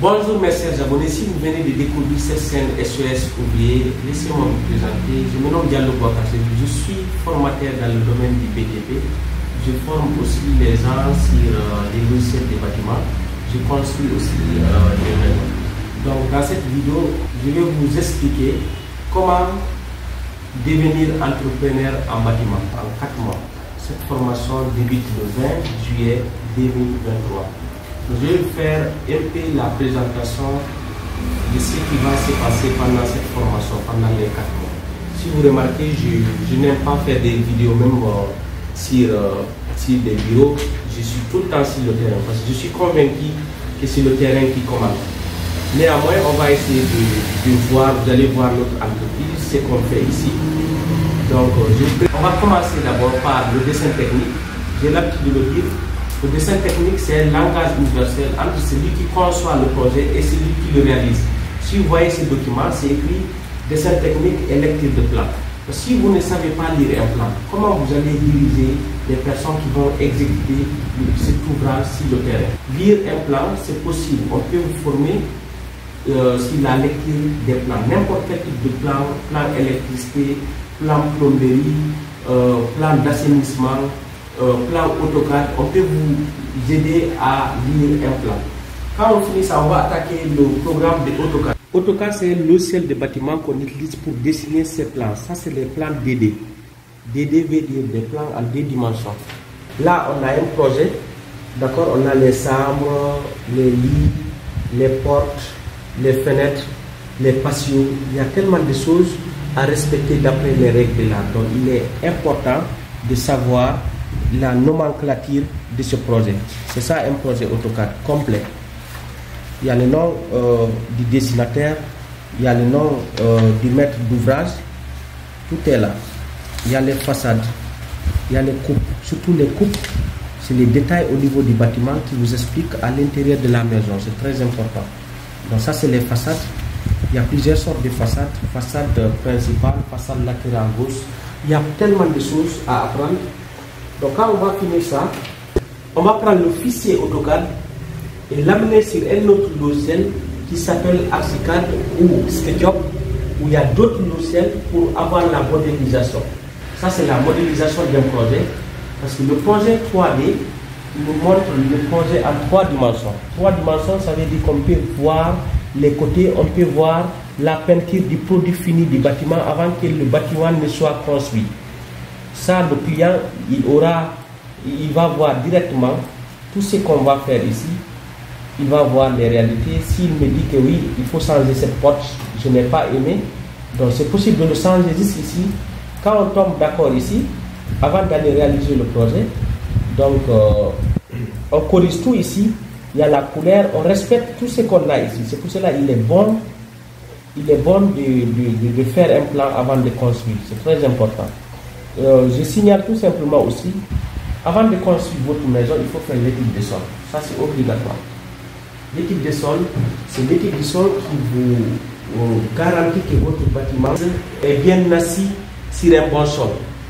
Bonjour mes chers abonnés, si vous venez de découvrir cette chaîne SOS Ouvrier, laissez-moi vous présenter. Je me nomme Diallo Bouakassé, je suis formateur dans le domaine du BTP. Je forme aussi les gens sur les logiciels des bâtiments. Je construis aussi des maisons. Donc dans cette vidéo, je vais vous expliquer comment devenir entrepreneur en bâtiment en 4 mois. Cette formation débute le 20 juillet 2023. Je vais faire un peu la présentation de ce qui va se passer pendant cette formation, pendant les 4 mois. Si vous remarquez, je n'aime pas faire des vidéos même sur des bureaux. Je suis tout le temps sur le terrain parce que je suis convaincu que c'est le terrain qui commande. Néanmoins, on va essayer de voir, vous allez voir notre entreprise, ce qu'on fait ici. Donc, on va commencer d'abord par le dessin technique. J'ai l'habitude de le dire. Le dessin technique, c'est un langage universel entre celui qui conçoit le projet et celui qui le réalise. Si vous voyez ce document, c'est écrit dessin technique et lecture de plan. Si vous ne savez pas lire un plan, comment vous allez diriger les personnes qui vont exécuter cet ouvrage sur le terrain? Lire un plan, c'est possible. On peut vous former sur la lecture des plans. N'importe quel type de plan, plan électricité, plan plomberie, plan d'assainissement, plan AutoCAD, on peut vous aider à lire un plan. Quand on finit ça, on va attaquer le programme de AutoCAD. AutoCAD, c'est un logiciel de bâtiment qu'on utilise pour dessiner ces plans. Ça, c'est les plans DD. DD veut dire des plans en 2 dimensions. Là, on a un projet. D'accord, on a les chambres, les lits, les portes, les fenêtres, les patios. Il y a tellement de choses à respecter d'après les règles de l'art. Donc, il est important de savoir la nomenclature de ce projet. C'est ça un projet AutoCAD complet. Il y a le nom du dessinateur, il y a le nom du maître d'ouvrage, tout est là. Il y a les façades, il y a les coupes, surtout les coupes, c'est les détails au niveau du bâtiment qui vous expliquent à l'intérieur de la maison, c'est très important. Donc ça c'est les façades, il y a plusieurs sortes de façades, façade principale, façade latérale gauche, il y a tellement de choses à apprendre. Donc quand on va finir ça, on va prendre le fichier AutoCAD et l'amener sur un autre logiciel qui s'appelle ArchiCAD ou SketchUp, où il y a d'autres logiciels pour avoir la modélisation. Ça c'est la modélisation d'un projet, parce que le projet 3D nous montre le projet en 3 dimensions. 3 dimensions, ça veut dire qu'on peut voir les côtés, on peut voir la peinture du produit fini du bâtiment avant que le bâtiment ne soit construit. Ça, le client, il va voir directement tout ce qu'on va faire ici. Il va voir les réalités. S'il me dit que oui, il faut changer cette porte, je n'ai pas aimé. Donc c'est possible de le changer juste ici. Quand on tombe d'accord ici, avant d'aller réaliser le projet, donc on corrige tout ici. Il y a la couleur, on respecte tout ce qu'on a ici. C'est pour cela qu'il est bon, de faire un plan avant de construire. C'est très important. Je signale tout simplement aussi, avant de construire votre maison, il faut faire l'étude des sols. Ça, c'est obligatoire. L'étude des sols, c'est l'étude du sol qui vous garantit que votre bâtiment est bien assis sur un bon sol.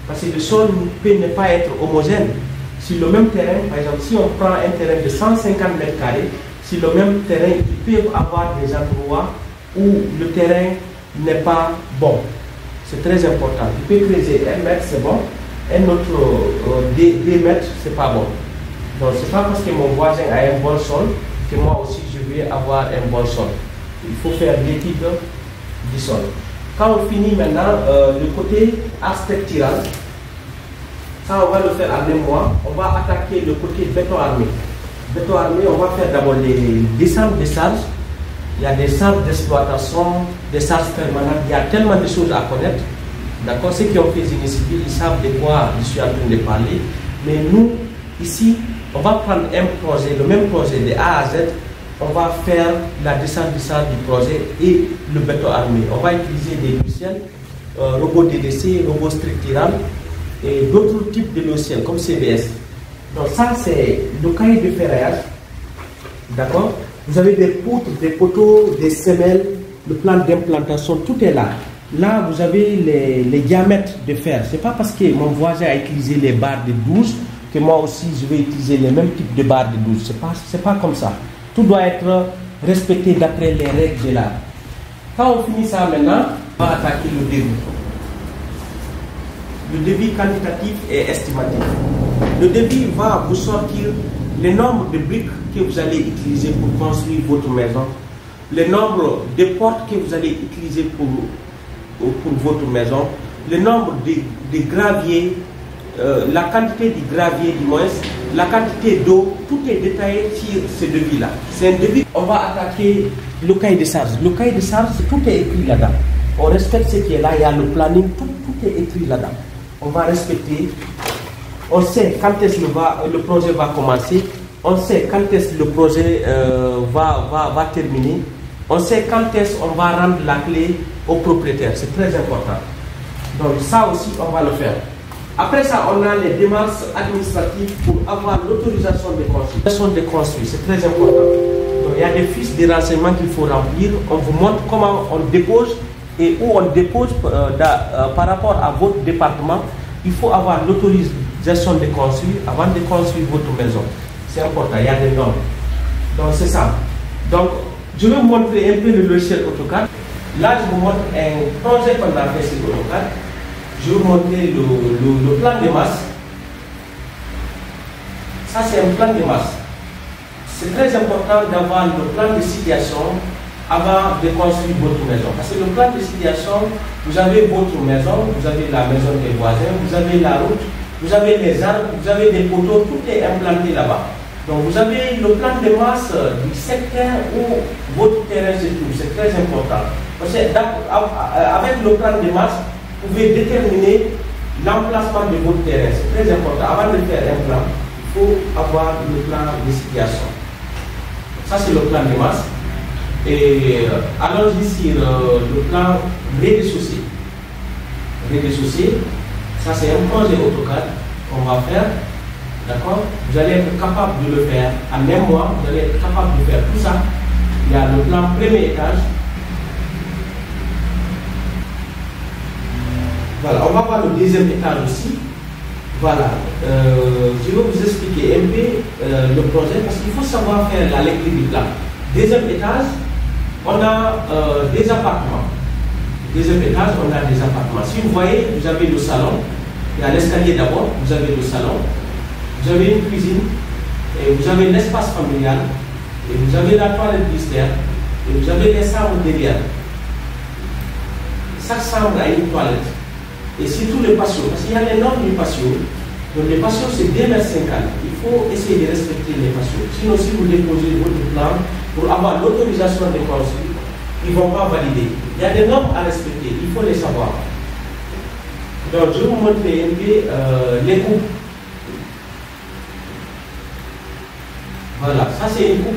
Parce que le sol peut ne pas être homogène. Sur le même terrain, par exemple, si on prend un terrain de 150 mètres carrés, sur le même terrain, il peut avoir des endroits où le terrain n'est pas bon. C'est très important. Il peut creuser 1 mètre, c'est bon. Un autre 2 mètres, c'est pas bon. Donc, c'est pas parce que mon voisin a un bon sol que moi aussi je vais avoir un bon sol. Il faut faire l'étude du sol. Quand on finit maintenant le côté architectural, ça on va le faire en 1 mois. On va attaquer le côté béton armé. Béton armé, on va faire d'abord les descentes de charges. Il y a des charges d'exploitation, des charges permanentes, il y a tellement de choses à connaître. D'accord, ceux qui ont fait génie civil, ils savent de quoi je suis en train de parler. Mais nous, ici, on va prendre un projet, le même projet de A à Z. On va faire la descente de charge du projet et le béton armé. On va utiliser des logiciels, robots DDC, robots structurels et d'autres types de logiciels comme CBS. Donc ça, c'est le cahier de ferraillage. D'accord. Vous avez des poutres, des poteaux, des semelles, le plan d'implantation, tout est là. Là, vous avez les diamètres de fer. Ce n'est pas parce que mon voisin a utilisé les barres de 12 que moi aussi je vais utiliser les mêmes types de barres de 12. Ce n'est pas comme ça. Tout doit être respecter d'après les règles de l'art. Quand on finit ça maintenant, on va attaquer le devis. Le devis quantitatif et estimatif. Le devis va vous sortir le nombre de briques que vous allez utiliser pour construire votre maison, le nombre de portes que vous allez utiliser pour votre maison, le nombre de graviers, la quantité de gravier du moins, la quantité d'eau, tout est détaillé sur ce devis-là. C'est un devis. On va attaquer le cahier de charges. Le cahier de charges, tout est écrit là-dedans. On respecte ce qui est là, il y a le planning, tout est écrit là-dedans. On va respecter. On sait quand est-ce que le projet va commencer. On sait quand est-ce que le projet va terminer. On sait quand est-ce qu'on va rendre la clé au propriétaire. C'est très important. Donc ça aussi, on va le faire. Après ça, on a les démarches administratives pour avoir l'autorisation de construire. L'autorisation de construire, c'est très important. Donc, il y a des fiches de renseignements qu'il faut remplir. On vous montre comment on dépose et où on dépose par rapport à votre département. Il faut avoir l'autorisation de construire avant de construire votre maison. C'est important, il y a des normes. Donc c'est ça. Donc je vais vous montrer un peu le logiciel AutoCAD. Là, je vous montre un projet qu'on a fait sur AutoCAD. Je vais vous montrer le plan de masse. Ça, c'est un plan de masse. C'est très important d'avoir le plan de situation avant de construire votre maison. Parce que le plan de situation, vous avez votre maison, vous avez la maison des voisins, vous avez la route, vous avez les arbres, vous avez des poteaux, tout est implanté là-bas. Donc vous avez le plan de masse du secteur où votre terrain se trouve, c'est très important. Parce que avec le plan de masse, vous pouvez déterminer l'emplacement de votre terrain, c'est très important. Avant de faire un plan, il faut avoir le plan de situation. Ça c'est le plan de masse. Et allons-y sur le plan rez-de-chaussée. Rez-de-chaussée, ça c'est un projet AutoCAD qu'on va faire. D'accord? Vous allez être capable de le faire en un mois, vous allez être capable de faire tout ça. Il y a le plan premier étage. Voilà, on va voir le deuxième étage aussi. Voilà, je vais vous expliquer un peu le projet parce qu'il faut savoir faire la lecture du plan. Deuxième étage, on a des appartements. Deuxième étage, on a des appartements. Si vous voyez, vous avez le salon. Il y a l'escalier d'abord, vous avez le salon. Vous avez une cuisine, et vous avez l'espace familial, et vous avez la toilette vestiaire, et vous avez les chambres derrière. Chaque chambre a une toilette. Et surtout les patios, parce qu'il y a les normes du patio. Donc les patios, c'est 2,50 m. Il faut essayer de respecter les patios. Sinon, si vous déposez votre plan pour avoir l'autorisation de construire, ils ne vont pas valider. Il y a des normes à respecter, il faut les savoir. Donc, je vais vous montrer un peu les coupes. Voilà, ça c'est une coupe.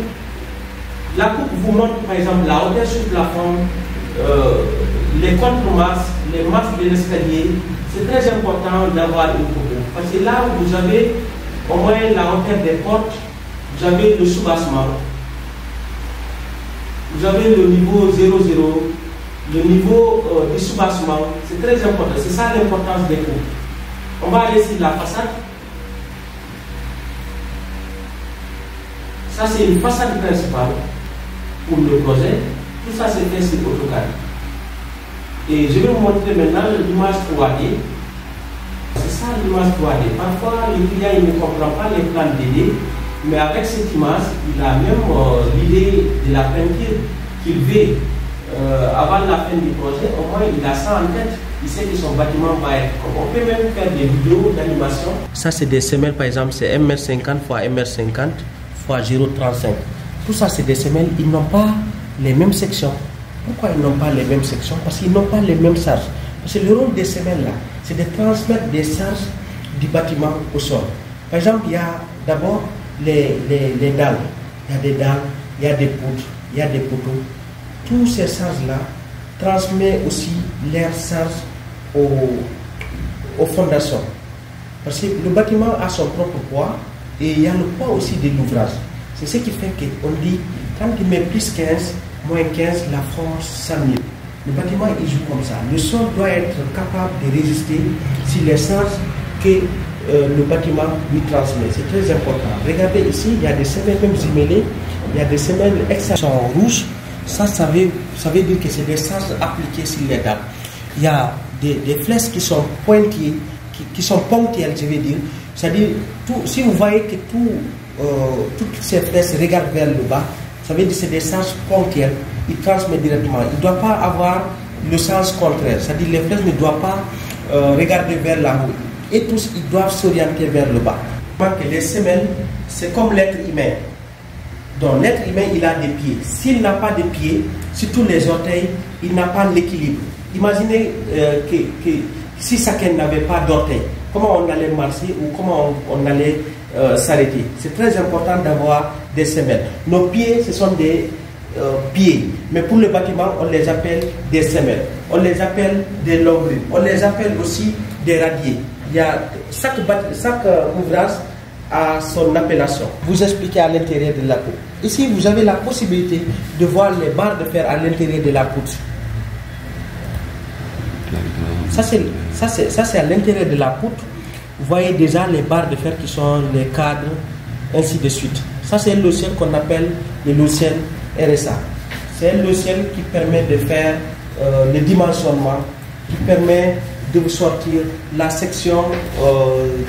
La coupe vous montre par exemple la hauteur sur le plafond, les contre-masses, les masses de l'escalier. C'est très important d'avoir une coupe. Parce que là, vous avez au moins la hauteur des portes, vous avez le soubassement, vous avez le niveau 0,0, le niveau du soubassement. C'est très important. C'est ça l'importance des coupes. On va aller sur la façade. Ça, c'est une façade principale pour le projet. Tout ça, c'est fait sur AutoCAD. Et je vais vous montrer maintenant l'image 3D. C'est ça l'image 3D. Parfois, le client ne comprend pas les plans DD, mais avec cette image, il a même l'idée de la peinture qu'il veut avant la fin du projet. Au moins, il a ça en tête. Il sait que son bâtiment va être. On peut même faire des vidéos d'animation. Ça, c'est des semelles, par exemple, c'est 1,50 m x 1,50 m x 0,35. Tout ça, c'est des semelles. Ils n'ont pas les mêmes sections. Pourquoi ils n'ont pas les mêmes sections? Parce qu'ils n'ont pas les mêmes charges. Parce que le rôle des semelles, là, c'est de transmettre des charges du bâtiment au sol. Par exemple, il y a d'abord les dalles. Il y a des dalles, il y a des poutres, il y a des poteaux. Tous ces charges-là transmettent aussi leurs charges aux fondations. Parce que le bâtiment a son propre poids et il y a le poids aussi de l'ouvrage. C'est ce qui fait qu'on dit, quand il met plus 15, moins 15, la force s'annule. Le bâtiment, il joue comme ça. Le sol doit être capable de résister sur les charges que le bâtiment lui transmet. C'est très important. Regardez ici, il y a des semelles même zimélées. il y a des semelles extrêmement rouges. Ça veut dire que c'est des charges appliquées sur les dames. Il y a des flèches qui sont pointillées, qui sont ponctuelles, je veux dire. C'est-à-dire, si vous voyez que toutes ces flèches regardent vers le bas, ça veut dire que c'est des charges ponctuelles. Ils transmettent directement. Il ne doit pas avoir le sens contraire. C'est-à-dire que les flèches ne doivent pas regarder vers la haut. Et tous, ils doivent s'orienter vers le bas. Les semelles, c'est comme l'être humain. Donc l'être humain, il a des pieds. S'il n'a pas de pieds, surtout les orteils, il n'a pas l'équilibre. Imaginez que si chacun n'avait pas d'orteils, comment on allait marcher ou comment on allait s'arrêter. C'est très important d'avoir des semelles. Nos pieds, ce sont des pieds. Mais pour le bâtiment, on les appelle des semelles. On les appelle des lombriques. On les appelle aussi des radiers. Il y a chaque ouvrage a son appellation. Vous expliquez à l'intérieur de la poutre. Ici, vous avez la possibilité de voir les barres de fer à l'intérieur de la poutre. Ça, c'est à l'intérieur de la poutre. Vous voyez déjà les barres de fer qui sont les cadres, ainsi de suite. Ça, c'est un logiciel qu'on appelle le logiciel RSA. C'est un logiciel qui permet de faire le dimensionnement, qui permet de sortir la section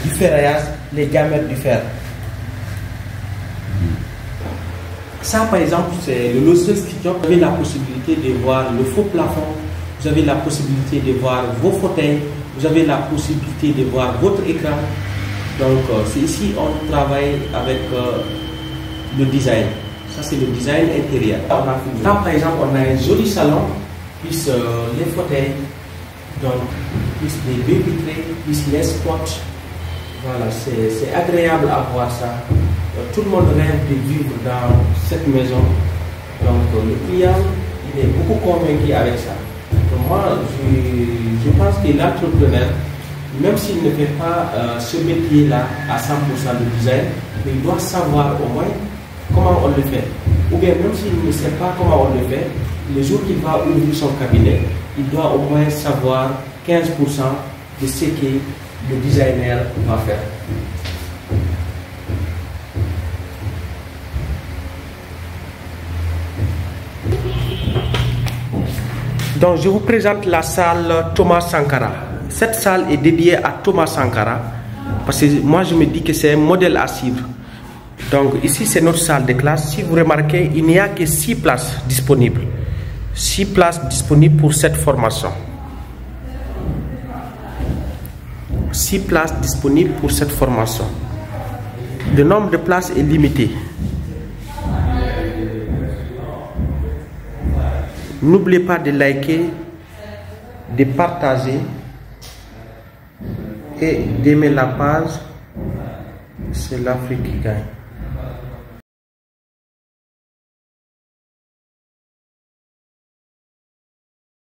du ferraillage, les diamètres du fer. Ça, par exemple, c'est le logiciel SketchUp. Vous avez la possibilité de voir le faux plafond, vous avez la possibilité de voir vos fauteuils, vous avez la possibilité de voir votre écran. Donc, c'est ici on travaille avec le design. Ça, c'est le design intérieur. Là, par exemple, on a un joli salon, plus les fauteuils, donc plus les baies vitrées, plus les spots. Voilà, c'est agréable à voir ça. Tout le monde rêve de vivre dans cette maison. Donc, le client, il est beaucoup convaincu avec ça. Donc, moi, je pense que l'entrepreneur, même s'il ne fait pas ce métier-là à 100% de design, mais il doit savoir au moins comment on le fait. Ou bien même s'il ne sait pas comment on le fait, le jour qu'il va ouvrir son cabinet, il doit au moins savoir 15% de ce que le designer va faire. Donc je vous présente la salle Thomas Sankara. Cette salle est dédiée à Thomas Sankara parce que moi je me dis que c'est un modèle à suivre. Donc ici c'est notre salle de classe. Si vous remarquez, il n'y a que 6 places disponibles. 6 places disponibles pour cette formation. 6 places disponibles pour cette formation. Le nombre de places est limité. N'oubliez pas de liker, de partager et d'aimer la page. C'est l'Afrique qui gagne.